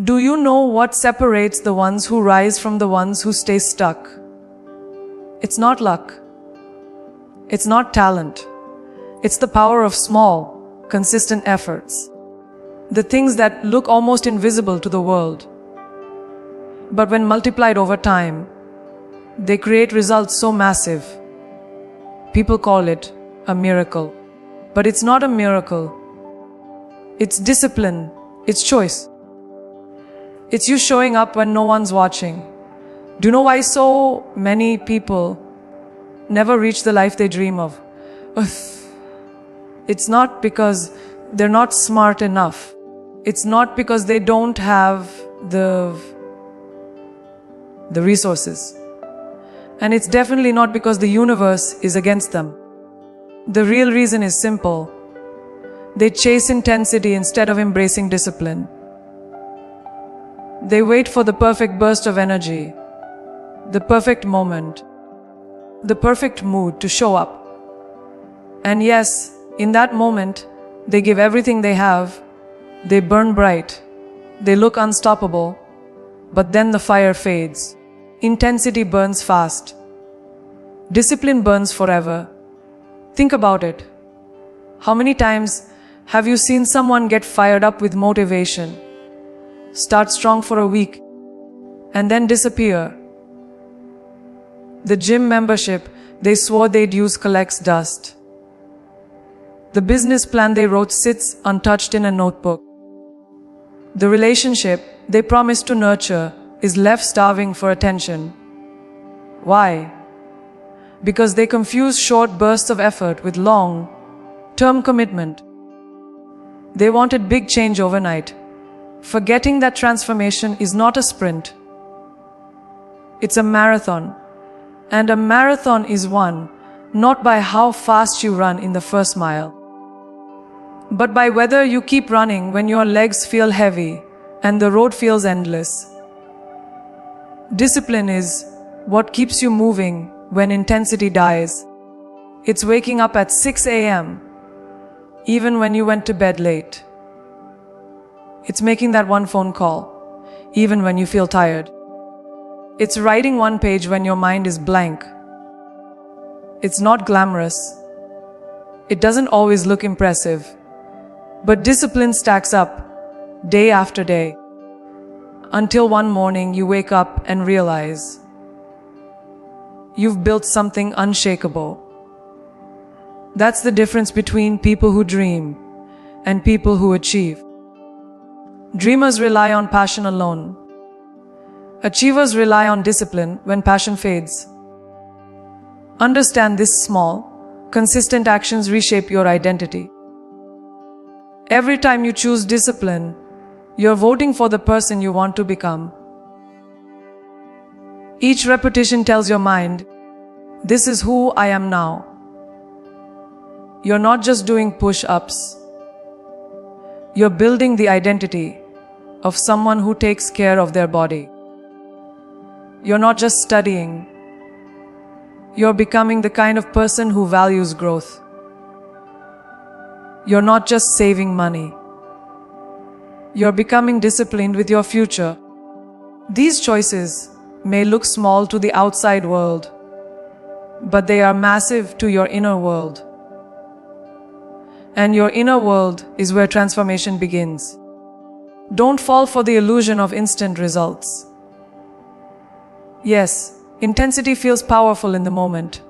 Do you know what separates the ones who rise from the ones who stay stuck? It's not luck. It's not talent. It's the power of small, consistent efforts. The things that look almost invisible to the world. But when multiplied over time, they create results so massive. People call it a miracle. But it's not a miracle. It's discipline. It's choice. It's you showing up when no one's watching. Do you know why so many people never reach the life they dream of? It's not because they're not smart enough. It's not because they don't have the resources. And it's definitely not because the universe is against them. The real reason is simple. They chase intensity instead of embracing discipline. They wait for the perfect burst of energy, the perfect moment, the perfect mood to show up. And yes, in that moment, they give everything they have. They burn bright. They look unstoppable. But then the fire fades. Intensity burns fast. Discipline burns forever. Think about it. How many times have you seen someone get fired up with motivation, start strong for a week, and then disappear? The gym membership they swore they'd use collects dust. The business plan they wrote sits untouched in a notebook. The relationship they promised to nurture is left starving for attention. Why? Because they confuse short bursts of effort with long-term commitment. They wanted big change overnight, forgetting that transformation is not a sprint. It's a marathon. And a marathon is won not by how fast you run in the first mile, but by whether you keep running when your legs feel heavy and the road feels endless. Discipline is what keeps you moving when intensity dies. It's waking up at 6 a.m. even when you went to bed late. It's making that one phone call even when you feel tired. It's writing one page when your mind is blank. It's not glamorous. It doesn't always look impressive. But discipline stacks up day after day until one morning you wake up and realize you've built something unshakable. That's the difference between people who dream and people who achieve. Dreamers rely on passion alone. Achievers rely on discipline when passion fades. Understand this: small, consistent actions reshape your identity. Every time you choose discipline, you're voting for the person you want to become. Each repetition tells your mind, this is who I am now. You're not just doing push-ups. You're building the identity of someone who takes care of their body. You're not just studying. You're becoming the kind of person who values growth. You're not just saving money. You're becoming disciplined with your future. These choices may look small to the outside world, but they are massive to your inner world. And your inner world is where transformation begins. Don't fall for the illusion of instant results. Yes, intensity feels powerful in the moment,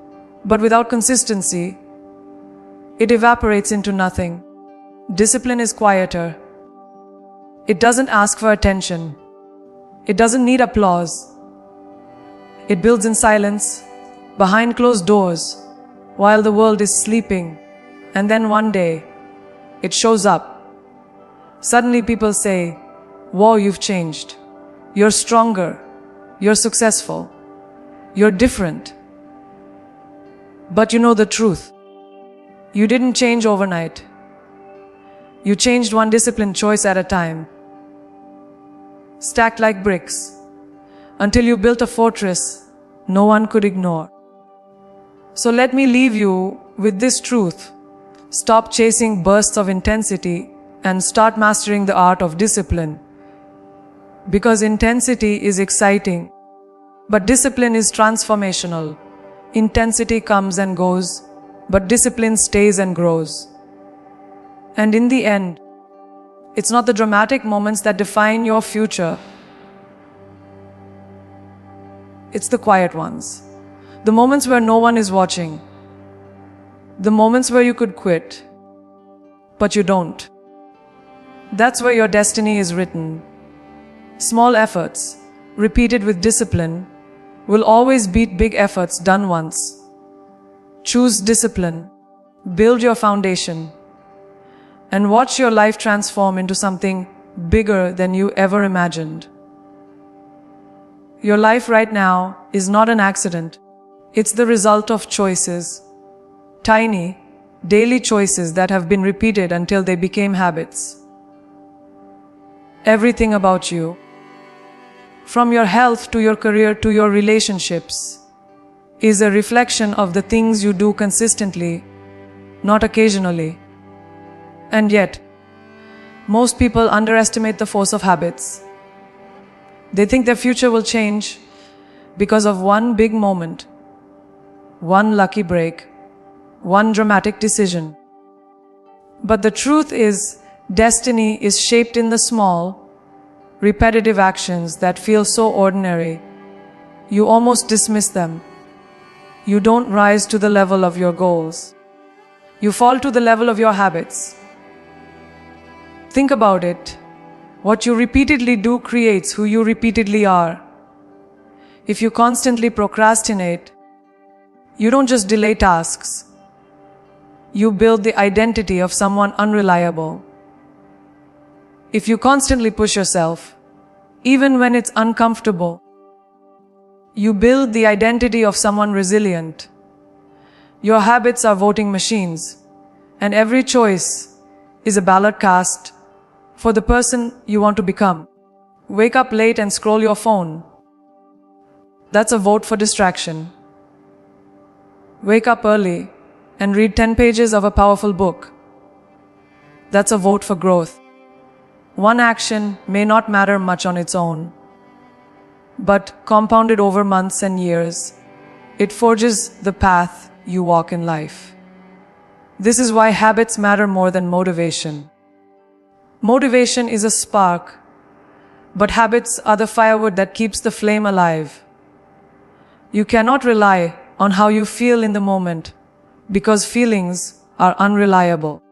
but without consistency, it evaporates into nothing. Discipline is quieter. It doesn't ask for attention. It doesn't need applause. It builds in silence, behind closed doors, while the world is sleeping. And then one day, it shows up. Suddenly people say, "Wow, you've changed. You're stronger. You're successful. You're different." But you know the truth. You didn't change overnight. You changed one disciplined choice at a time. Stacked like bricks, until you built a fortress no one could ignore. So let me leave you with this truth. Stop chasing bursts of intensity and start mastering the art of discipline. Because intensity is exciting, but discipline is transformational. Intensity comes and goes, but discipline stays and grows. And in the end, it's not the dramatic moments that define your future. It's the quiet ones. The moments where no one is watching. The moments where you could quit, but you don't. That's where your destiny is written. Small efforts, repeated with discipline, will always beat big efforts done once. Choose discipline, build your foundation, and watch your life transform into something bigger than you ever imagined. Your life right now is not an accident. It's the result of choices. Tiny, daily choices that have been repeated until they became habits. Everything about you, from your health to your career to your relationships, is a reflection of the things you do consistently, not occasionally. And yet, most people underestimate the force of habits. They think their future will change because of one big moment, one lucky break, one dramatic decision. But the truth is, destiny is shaped in the small, repetitive actions that feel so ordinary. You almost dismiss them. You don't rise to the level of your goals. You fall to the level of your habits. Think about it. What you repeatedly do creates who you repeatedly are. If you constantly procrastinate, you don't just delay tasks. You build the identity of someone unreliable. If you constantly push yourself, even when it's uncomfortable, you build the identity of someone resilient. Your habits are voting machines, and every choice is a ballot cast for the person you want to become. Wake up late and scroll your phone. That's a vote for distraction. Wake up early and read 10 pages of a powerful book. That's a vote for growth. One action may not matter much on its own, but compounded over months and years, it forges the path you walk in life. This is why habits matter more than motivation. Motivation is a spark, but habits are the firewood that keeps the flame alive. You cannot rely on how you feel in the moment, because feelings are unreliable.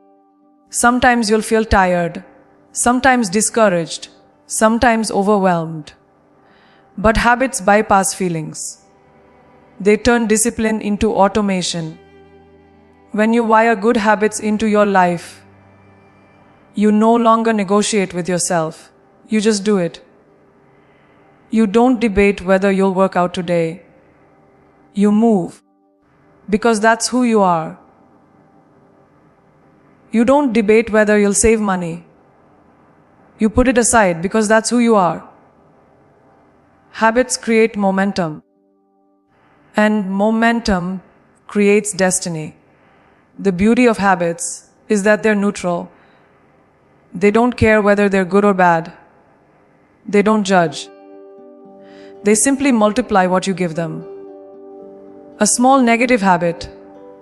Sometimes you'll feel tired, sometimes discouraged, sometimes overwhelmed. But habits bypass feelings. They turn discipline into automation. When you wire good habits into your life, you no longer negotiate with yourself. You just do it. You don't debate whether you'll work out today. You move, because that's who you are. You don't debate whether you'll save money. You put it aside because that's who you are. Habits create momentum, and momentum creates destiny. The beauty of habits is that they're neutral. They don't care whether they're good or bad. They don't judge. They simply multiply what you give them. A small negative habit,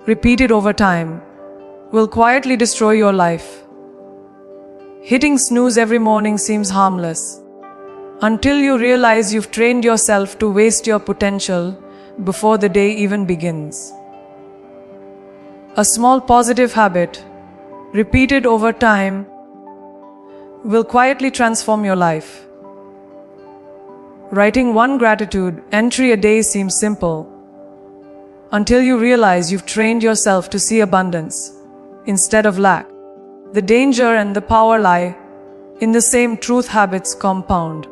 repeated over time, will quietly destroy your life. Hitting snooze every morning seems harmless, until you realize you've trained yourself to waste your potential before the day even begins. A small positive habit, repeated over time, will quietly transform your life. Writing one gratitude entry a day seems simple, until you realize you've trained yourself to see abundance instead of lack. The danger and the power lie in the same truth. Habits compound,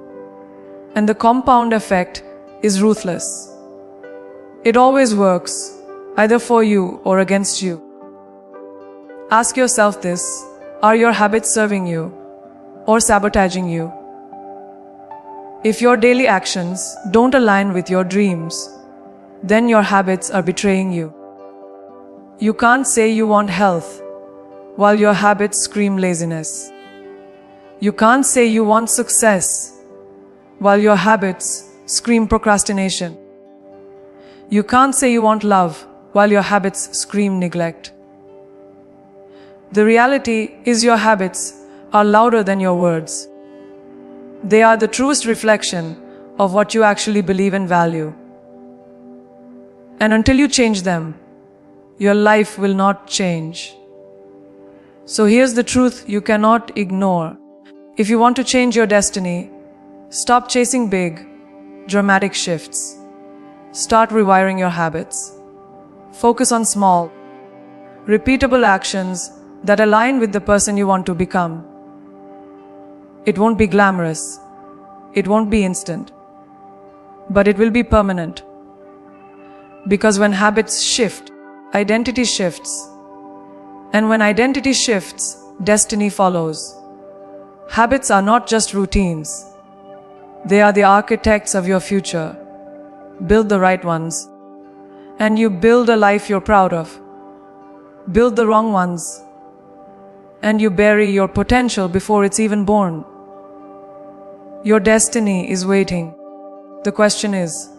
and the compound effect is ruthless. It always works, either for you or against you. Ask yourself this: are your habits serving you or sabotaging you? If your daily actions don't align with your dreams, then your habits are betraying you. You can't say you want health while your habits scream laziness. You can't say you want success while your habits scream procrastination. You can't say you want love while your habits scream neglect. The reality is your habits are louder than your words. They are the truest reflection of what you actually believe and value. And until you change them, your life will not change. So here's the truth you cannot ignore. If you want to change your destiny, stop chasing big, dramatic shifts. Start rewiring your habits. Focus on small, repeatable actions that align with the person you want to become. It won't be glamorous. It won't be instant. But it will be permanent. Because when habits shift, identity shifts. And when identity shifts, destiny follows. Habits are not just routines. They are the architects of your future. Build the right ones, and you build a life you're proud of. Build the wrong ones, and you bury your potential before it's even born. Your destiny is waiting. The question is,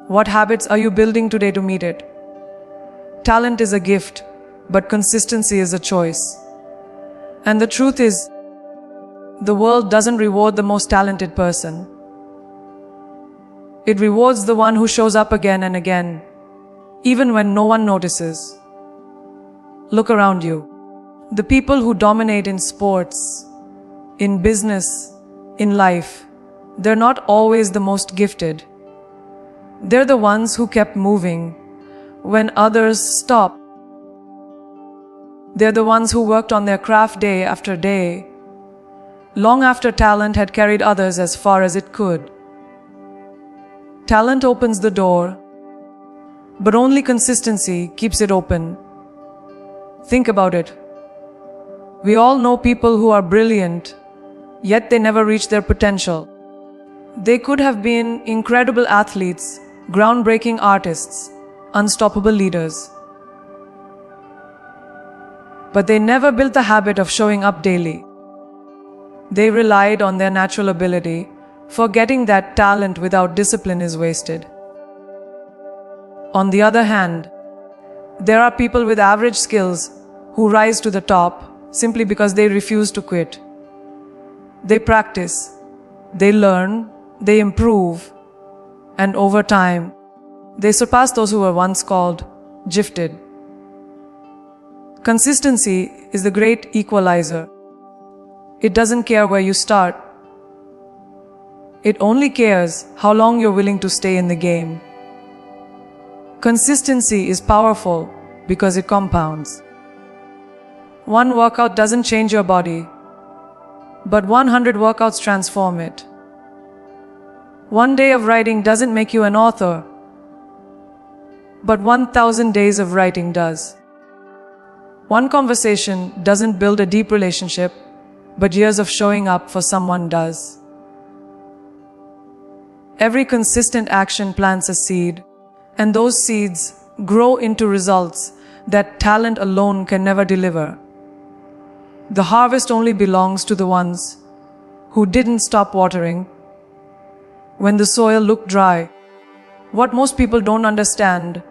what habits are you building today to meet it? Talent is a gift, but consistency is a choice. And the truth is, the world doesn't reward the most talented person. It rewards the one who shows up again and again, even when no one notices. Look around you. The people who dominate in sports, in business, in life, they're not always the most gifted. They're the ones who kept moving when others stopped. They're the ones who worked on their craft day after day, long after talent had carried others as far as it could. Talent opens the door, but only consistency keeps it open. Think about it. We all know people who are brilliant, yet they never reach their potential. They could have been incredible athletes, groundbreaking artists, unstoppable leaders. But they never built the habit of showing up daily. They relied on their natural ability, forgetting that talent without discipline is wasted. On the other hand, there are people with average skills who rise to the top simply because they refuse to quit. They practice, they learn, they improve, and over time, they surpass those who were once called gifted. Consistency is the great equalizer. It doesn't care where you start. It only cares how long you're willing to stay in the game. Consistency is powerful because it compounds. One workout doesn't change your body, but 100 workouts transform it. One day of writing doesn't make you an author, but 1,000 days of writing does. One conversation doesn't build a deep relationship, but years of showing up for someone does. Every consistent action plants a seed, and those seeds grow into results that talent alone can never deliver. The harvest only belongs to the ones who didn't stop watering when the soil looked dry. What most people don't understand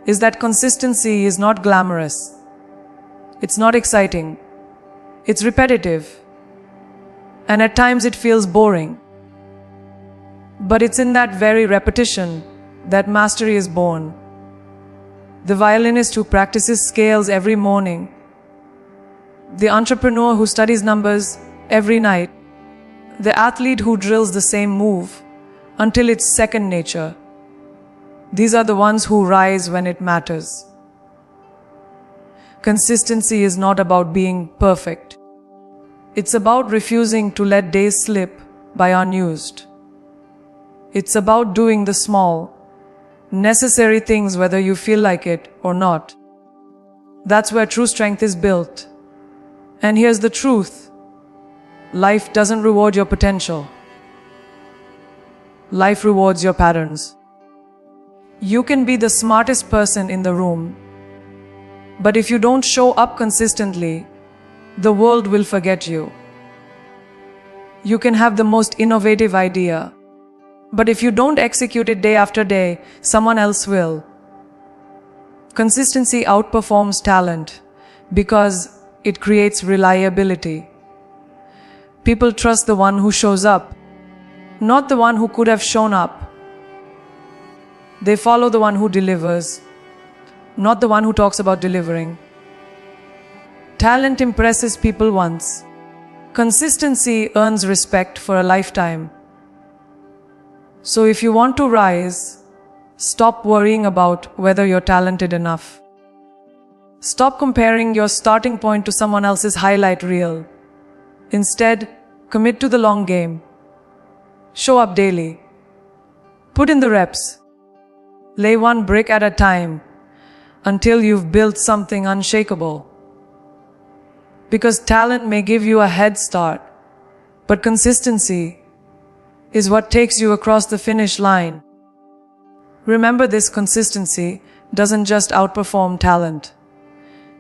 is that consistency is not glamorous. It's not exciting. It's repetitive. And at times it feels boring. But it's in that very repetition that mastery is born. The violinist who practices scales every morning, the entrepreneur who studies numbers every night, the athlete who drills the same move until it's second nature. These are the ones who rise when it matters. Consistency is not about being perfect. It's about refusing to let days slip by unused. It's about doing the small, necessary things whether you feel like it or not. That's where true strength is built. And here's the truth. Life doesn't reward your potential. Life rewards your patterns. You can be the smartest person in the room, but if you don't show up consistently, the world will forget you. You can have the most innovative idea, but if you don't execute it day after day, someone else will. Consistency outperforms talent because it creates reliability. People trust the one who shows up, not the one who could have shown up. They follow the one who delivers, not the one who talks about delivering. Talent impresses people once. Consistency earns respect for a lifetime. So if you want to rise, stop worrying about whether you're talented enough. Stop comparing your starting point to someone else's highlight reel. Instead, commit to the long game. Show up daily. Put in the reps. Lay one brick at a time until you've built something unshakable. Because talent may give you a head start, but consistency is what takes you across the finish line. Remember, this consistency doesn't just outperform talent.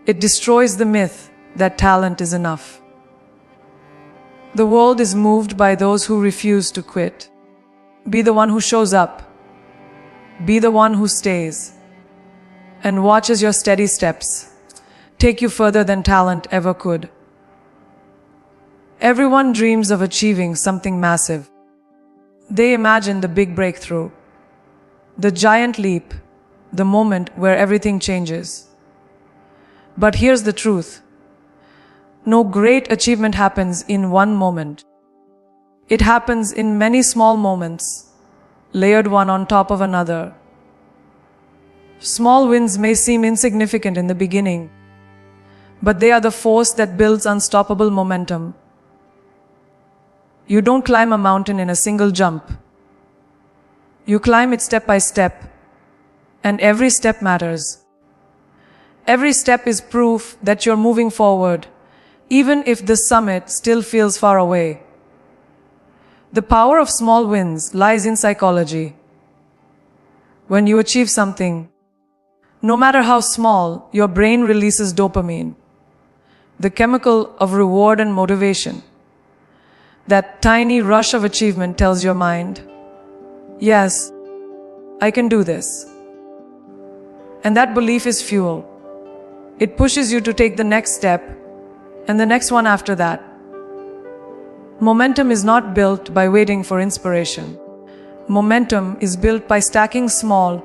It destroys the myth that talent is enough. The world is moved by those who refuse to quit. Be the one who shows up. Be the one who stays. And watch as your steady steps take you further than talent ever could. Everyone dreams of achieving something massive. They imagine the big breakthrough, the giant leap, the moment where everything changes. But here's the truth. No great achievement happens in one moment. It happens in many small moments, layered one on top of another. Small wins may seem insignificant in the beginning, but they are the force that builds unstoppable momentum. You don't climb a mountain in a single jump. You climb it step by step, and every step matters. Every step is proof that you're moving forward, even if the summit still feels far away. The power of small wins lies in psychology. When you achieve something, no matter how small, your brain releases dopamine, the chemical of reward and motivation. That tiny rush of achievement tells your mind, yes, I can do this. And that belief is fuel. It pushes you to take the next step and the next one after that. Momentum is not built by waiting for inspiration. Momentum is built by stacking small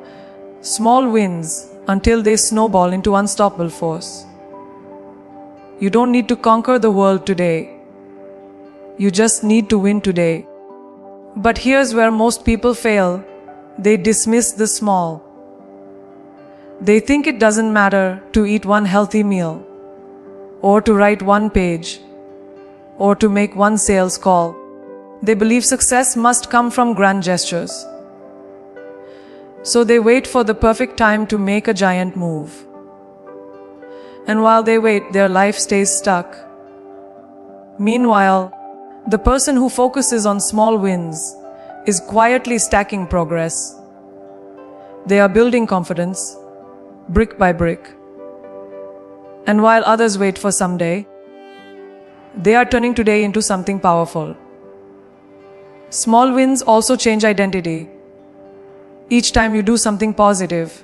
wins until they snowball into unstoppable force. You don't need to conquer the world today. You just need to win today. But here's where most people fail. They dismiss the small. They think it doesn't matter to eat one healthy meal, or to write one page, or to make one sales call. They believe success must come from grand gestures. So they wait for the perfect time to make a giant move. And while they wait, their life stays stuck. Meanwhile, the person who focuses on small wins is quietly stacking progress. They are building confidence, brick by brick. And while others wait for someday, they are turning today into something powerful. Small wins also change identity. Each time you do something positive,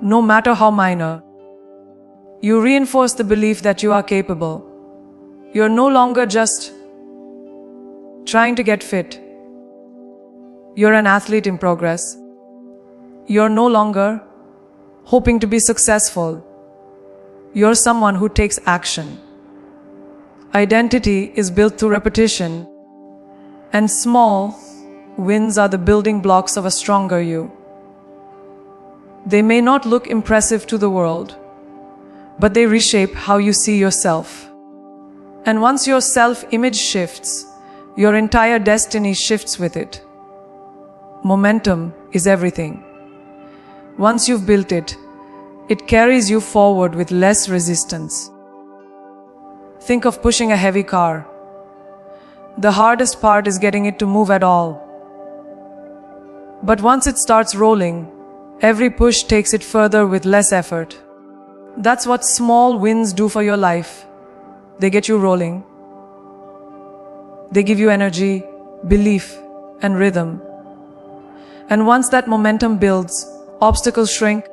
no matter how minor, you reinforce the belief that you are capable. You're no longer just trying to get fit. You're an athlete in progress. You're no longer hoping to be successful. You're someone who takes action. Identity is built through repetition, and small wins are the building blocks of a stronger you. They may not look impressive to the world, but they reshape how you see yourself. And once your self-image shifts, your entire destiny shifts with it. Momentum is everything. Once you've built it, it carries you forward with less resistance. Think of pushing a heavy car. The hardest part is getting it to move at all. But once it starts rolling, every push takes it further with less effort. That's what small wins do for your life. They get you rolling. They give you energy, belief, and rhythm. And once that momentum builds, obstacles shrink,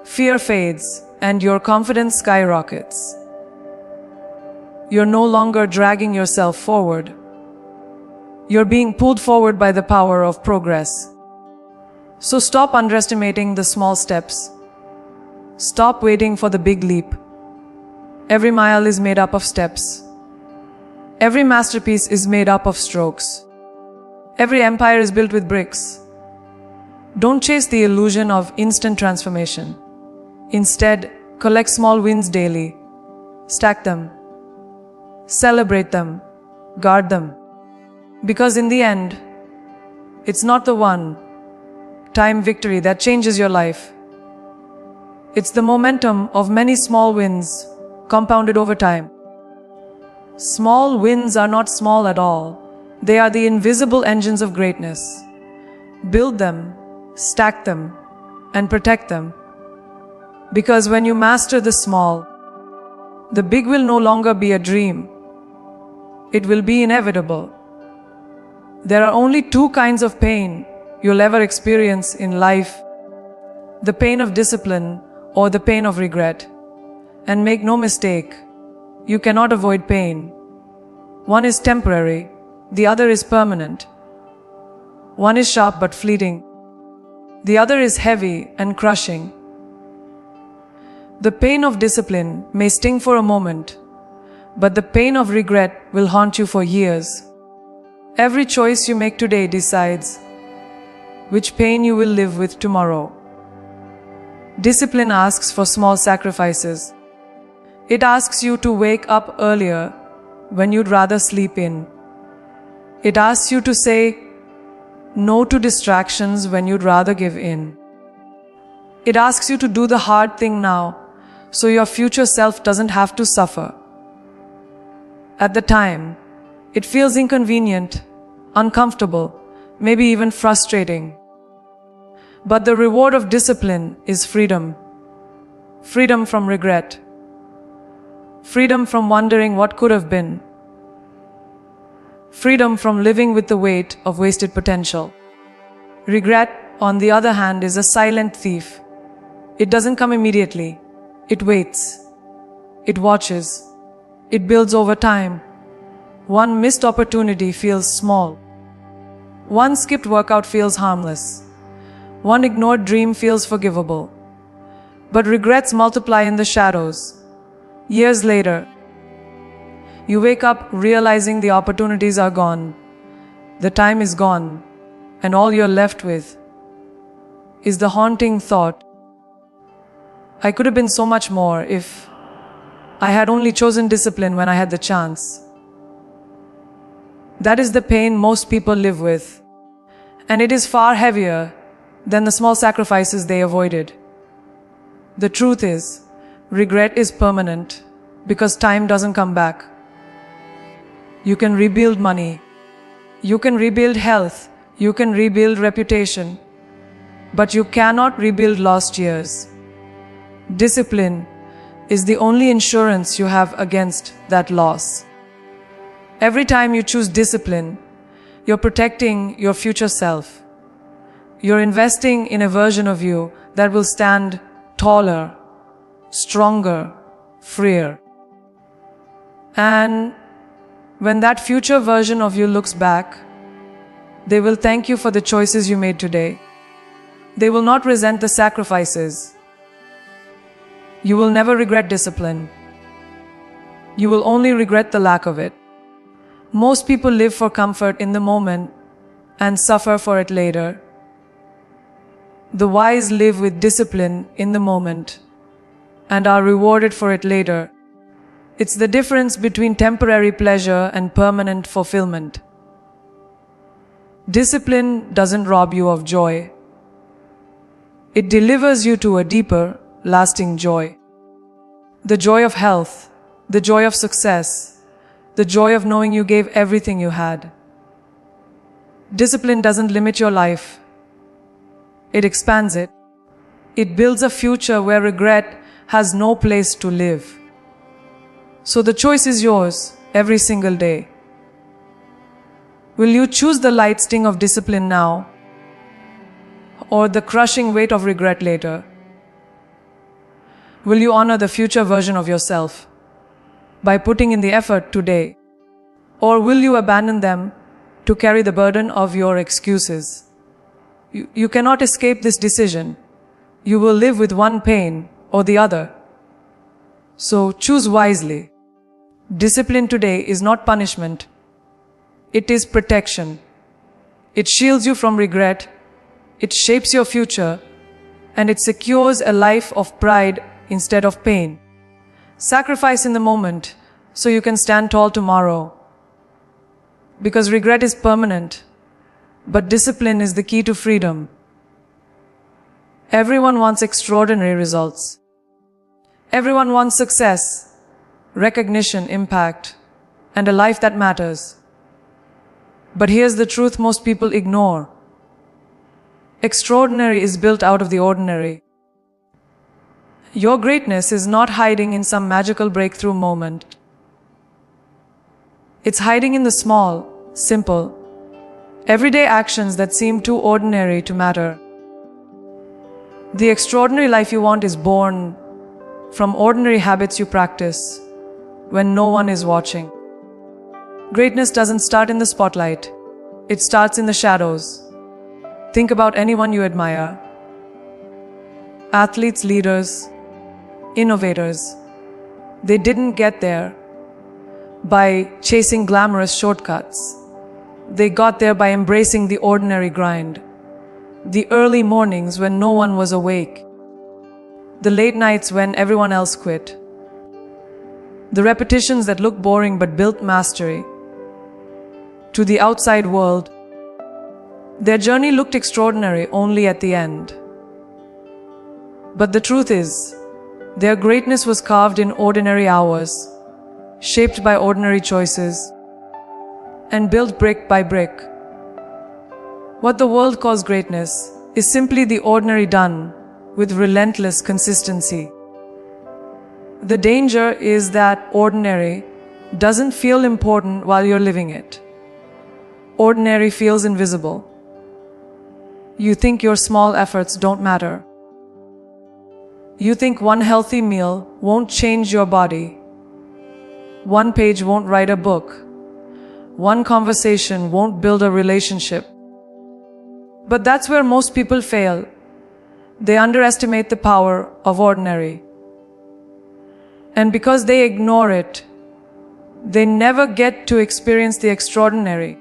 fear fades, and your confidence skyrockets. You're no longer dragging yourself forward. You're being pulled forward by the power of progress. So stop underestimating the small steps. Stop waiting for the big leap. Every mile is made up of steps. Every masterpiece is made up of strokes. Every empire is built with bricks. Don't chase the illusion of instant transformation. Instead, collect small wins daily. Stack them. Celebrate them. Guard them. Because in the end, it's not the one-time victory that changes your life. It's the momentum of many small wins compounded over time. Small wins are not small at all. They are the invisible engines of greatness. Build them, stack them, and protect them. Because when you master the small, the big will no longer be a dream. It will be inevitable. There are only two kinds of pain you'll ever experience in life: the pain of discipline or the pain of regret. And make no mistake, you cannot avoid pain. One is temporary, the other is permanent. One is sharp but fleeting. The other is heavy and crushing. The pain of discipline may sting for a moment, but the pain of regret will haunt you for years. Every choice you make today decides which pain you will live with tomorrow. Discipline asks for small sacrifices. It asks you to wake up earlier when you'd rather sleep in. It asks you to say no to distractions when you'd rather give in. It asks you to do the hard thing now so your future self doesn't have to suffer. At the time, it feels inconvenient, uncomfortable, maybe even frustrating. But the reward of discipline is freedom. Freedom from regret. Freedom from wondering what could have been. Freedom from living with the weight of wasted potential. Regret, on the other hand, is a silent thief. It doesn't come immediately. It waits. It watches. It builds over time. One missed opportunity feels small. One skipped workout feels harmless. One ignored dream feels forgivable. But regrets multiply in the shadows. Years later, you wake up realizing the opportunities are gone. The time is gone, and all you're left with is the haunting thought, I could have been so much more if I had only chosen discipline when I had the chance. That is the pain most people live with, and it is far heavier than the small sacrifices they avoided. The truth is, regret is permanent because time doesn't come back. You can rebuild money, you can rebuild health, you can rebuild reputation, but you cannot rebuild lost years. Discipline is the only insurance you have against that loss. Every time you choose discipline, you're protecting your future self. You're investing in a version of you that will stand taller, stronger, freer. And when that future version of you looks back, they will thank you for the choices you made today. They will not resent the sacrifices. You will never regret discipline. You will only regret the lack of it. Most people live for comfort in the moment and suffer for it later. The wise live with discipline in the moment and are rewarded for it later. It's the difference between temporary pleasure and permanent fulfillment. Discipline doesn't rob you of joy. It delivers you to a deeper, lasting joy. The joy of health, the joy of success, the joy of knowing you gave everything you had. Discipline doesn't limit your life. It expands it. It builds a future where regret has no place to live. So the choice is yours every single day. Will you choose the light sting of discipline now, or the crushing weight of regret later? Will you honor the future version of yourself by putting in the effort today, or will you abandon them to carry the burden of your excuses? You cannot escape this decision. You will live with one pain or the other. So choose wisely. Discipline today is not punishment. It is protection. It shields you from regret. It shapes your future. And it secures a life of pride instead of pain. Sacrifice in the moment so you can stand tall tomorrow. Because regret is permanent, but discipline is the key to freedom. Everyone wants extraordinary results. Everyone wants success, recognition, impact, and a life that matters. But here's the truth most people ignore. Extraordinary is built out of the ordinary. Your greatness is not hiding in some magical breakthrough moment. It's hiding in the small, simple, everyday actions that seem too ordinary to matter. The extraordinary life you want is born from ordinary habits you practice when no one is watching. Greatness doesn't start in the spotlight. It starts in the shadows. Think about anyone you admire. Athletes, leaders, innovators. They didn't get there by chasing glamorous shortcuts. They got there by embracing the ordinary grind. The early mornings when no one was awake. The late nights when everyone else quit. The repetitions that look boring but built mastery. To the outside world, their journey looked extraordinary only at the end. But the truth is, their greatness was carved in ordinary hours, shaped by ordinary choices, and built brick by brick. What the world calls greatness is simply the ordinary done with relentless consistency. The danger is that ordinary doesn't feel important while you're living it. Ordinary feels invisible. You think your small efforts don't matter. You think one healthy meal won't change your body. One page won't write a book. One conversation won't build a relationship. But that's where most people fail. They underestimate the power of ordinary. And because they ignore it, they never get to experience the extraordinary.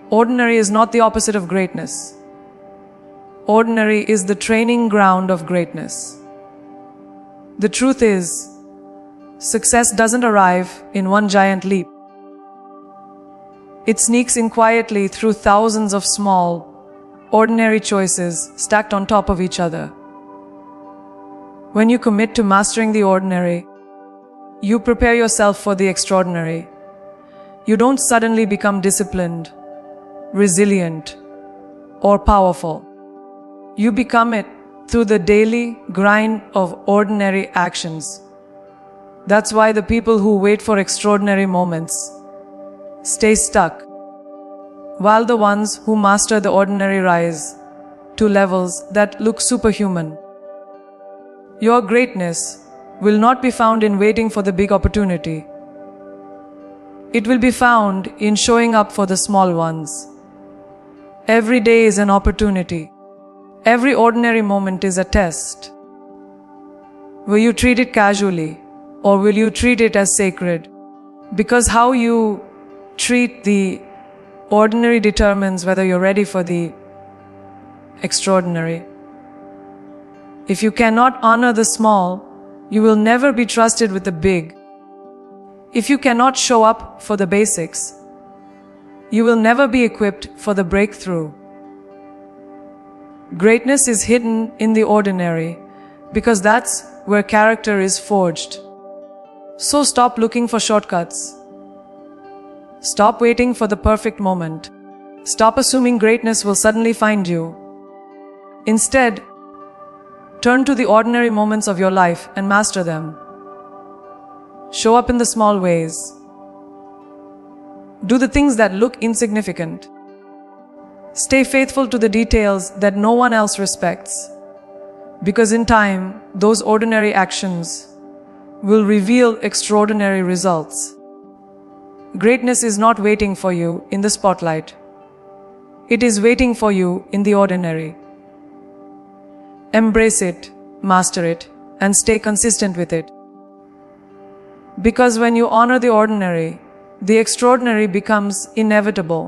Ordinary is not the opposite of greatness. Ordinary is the training ground of greatness. The truth is, success doesn't arrive in one giant leap. It sneaks in quietly through thousands of small, ordinary choices stacked on top of each other. When you commit to mastering the ordinary, you prepare yourself for the extraordinary. You don't suddenly become disciplined, resilient, or powerful. You become it through the daily grind of ordinary actions. That's why the people who wait for extraordinary moments stay stuck, while the ones who master the ordinary rise to levels that look superhuman. Your greatness will not be found in waiting for the big opportunity. It will be found in showing up for the small ones. Every day is an opportunity. Every ordinary moment is a test. Will you treat it casually, or will you treat it as sacred? Because how you treat the ordinary determines whether you're ready for the extraordinary. If you cannot honor the small, you will never be trusted with the big. If you cannot show up for the basics, you will never be equipped for the breakthrough. Greatness is hidden in the ordinary because that's where character is forged. So stop looking for shortcuts. Stop waiting for the perfect moment. Stop assuming greatness will suddenly find you. Instead, turn to the ordinary moments of your life and master them. Show up in the small ways. Do the things that look insignificant. Stay faithful to the details that no one else respects. Because in time, those ordinary actions will reveal extraordinary results. Greatness is not waiting for you in the spotlight. It is waiting for you in the ordinary. Embrace it, master it, and stay consistent with it. Because when you honor the ordinary, the extraordinary becomes inevitable.